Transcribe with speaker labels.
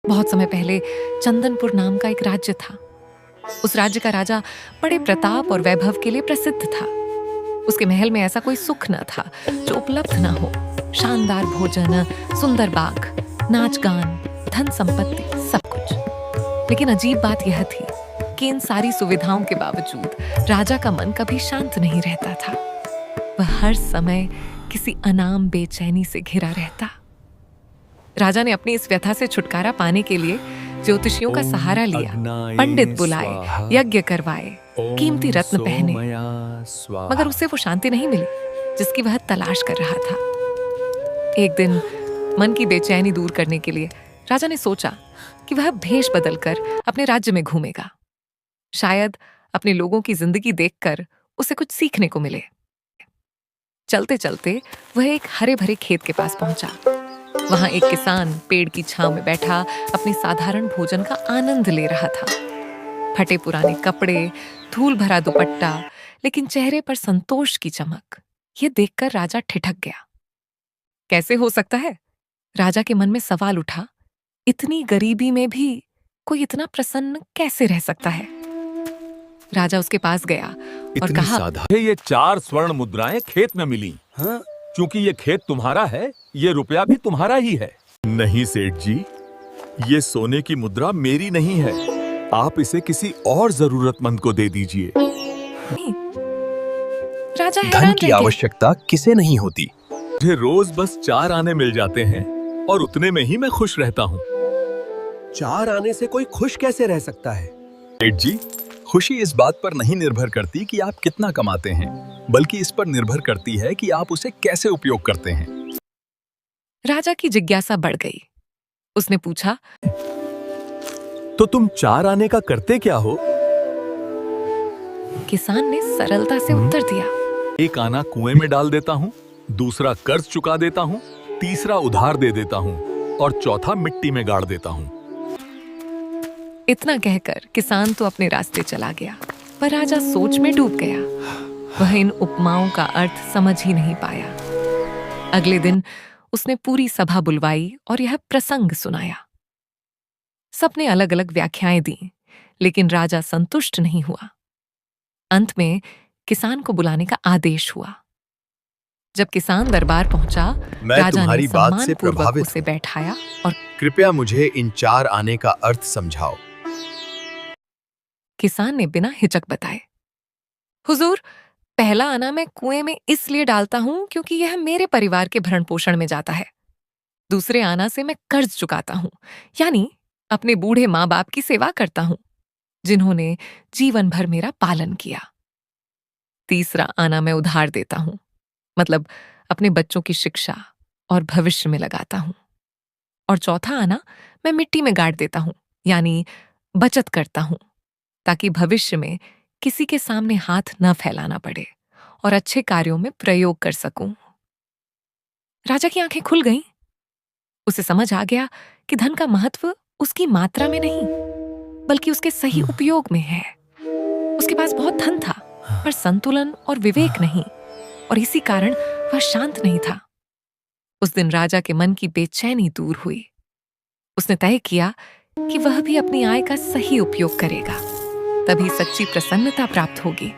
Speaker 1: बहुत समय पहले चंदनपुर नाम का एक राज्य था। उस राज्य का राजा बड़े प्रताप और वैभव के लिए प्रसिद्ध था। उसके महल में ऐसा कोई सुख न था जो उपलब्ध न हो। शानदार भोजन, सुंदर बाग, नाच गान, धन संपत्ति, सब कुछ। लेकिन अजीब बात यह थी कि इन सारी सुविधाओं के बावजूद राजा का मन कभी शांत नहीं रहता था। वह हर समय किसी अनाम बेचैनी से घिरा रहता। राजा ने अपनी इस व्यथा से छुटकारा पाने के लिए ज्योतिषियों का सहारा लिया, पंडित बुलाए, यज्ञ करवाए, कीमती रत्न पहने, मगर उसे वो शांति नहीं मिली जिसकी वह तलाश कर रहा था। एक दिन मन की बेचैनी दूर करने के लिए राजा ने सोचा कि वह भेष बदलकर अपने राज्य में घूमेगा। शायद अपने लोगों की जिंदगी देखकर उसे कुछ सीखने को मिले। चलते चलते वह एक हरे भरे खेत के पास पहुंचा। वहां एक किसान पेड़ की छांव में बैठा अपने साधारण भोजन का आनंद ले रहा था। फटे पुराने कपड़े, धूल भरा दुपट्टा, लेकिन चेहरे पर संतोष की चमक। यह देखकर राजा ठिठक गया। कैसे हो सकता है? राजा के मन में सवाल उठा, इतनी गरीबी में भी कोई इतना प्रसन्न कैसे रह सकता है? राजा उसके पास गया और कहा,
Speaker 2: ये 4 स्वर्ण मुद्राएं खेत में मिली। हाँ? क्योंकि ये खेत तुम्हारा है, ये रुपया भी तुम्हारा ही है।
Speaker 3: नहीं सेठ जी, ये सोने की मुद्रा मेरी नहीं है। आप इसे किसी और जरूरतमंद को दे दीजिए।
Speaker 1: राजा
Speaker 3: धन की आवश्यकता किसे नहीं होती। मुझे रोज बस 4 आने मिल जाते हैं और उतने में ही मैं खुश रहता हूँ।
Speaker 4: 4 आने से कोई खुश कैसे रह सकता है?
Speaker 3: सेठ जी, खुशी इस बात पर नहीं निर्भर करती कि आप कितना कमाते हैं, बल्कि इस पर निर्भर करती है कि आप उसे कैसे उपयोग करते हैं।
Speaker 1: राजा की जिज्ञासा बढ़ गई। उसने पूछा,
Speaker 3: तो तुम 4 आने का करते क्या हो?
Speaker 1: किसान ने सरलता से उत्तर दिया,
Speaker 3: 1 आना कुएं में डाल देता हूँ, दूसरा कर्ज चुका देता हूँ, तीसरा उधार दे देता हूँ और चौथा मिट्टी में गाड़ देता हूँ।
Speaker 1: इतना कहकर किसान तो अपने रास्ते चला गया, पर राजा सोच में डूब गया। वह इन उपमाओं का अर्थ समझ ही नहीं पाया। अगले दिन उसने पूरी सभा बुलवाई और यह प्रसंग सुनाया। सबने अलग अलग व्याख्याएं दी, लेकिन राजा संतुष्ट नहीं हुआ। अंत में किसान को बुलाने का आदेश हुआ। जब किसान दरबार पहुंचा, राजा ने सम्मानपूर्वक उसे बैठाया और
Speaker 4: कृपया मुझे इन 4 आने का अर्थ समझाओ।
Speaker 1: किसान ने बिना हिचक बताए, हुजूर, पहला आना मैं कुएं में इसलिए डालता हूं क्योंकि यह मेरे परिवार के भरण पोषण में जाता है। दूसरे आना से मैं कर्ज चुकाता हूं, यानी अपने बूढ़े माँ बाप की सेवा करता हूं, जिन्होंने जीवन भर मेरा पालन किया। तीसरा आना मैं उधार देता हूं, मतलब अपने बच्चों की शिक्षा और भविष्य में लगाता हूं। और चौथा आना मैं मिट्टी में गाड़ देता हूं, यानी बचत करता हूं, ताकि भविष्य में किसी के सामने हाथ न फैलाना पड़े और अच्छे कार्यों में प्रयोग कर सकूं। राजा की आंखें खुल गईं। उसे समझ आ गया कि धन का महत्व उसकी मात्रा में नहीं, बल्कि उसके सही उपयोग में है। उसके पास बहुत धन था, पर संतुलन और विवेक नहीं, और इसी कारण वह शांत नहीं था। उस दिन राजा के मन की बेचैनी दूर हुई। उसने तय किया कि वह भी अपनी आय का सही उपयोग करेगा, तभी सच्ची प्रसन्नता प्राप्त होगी।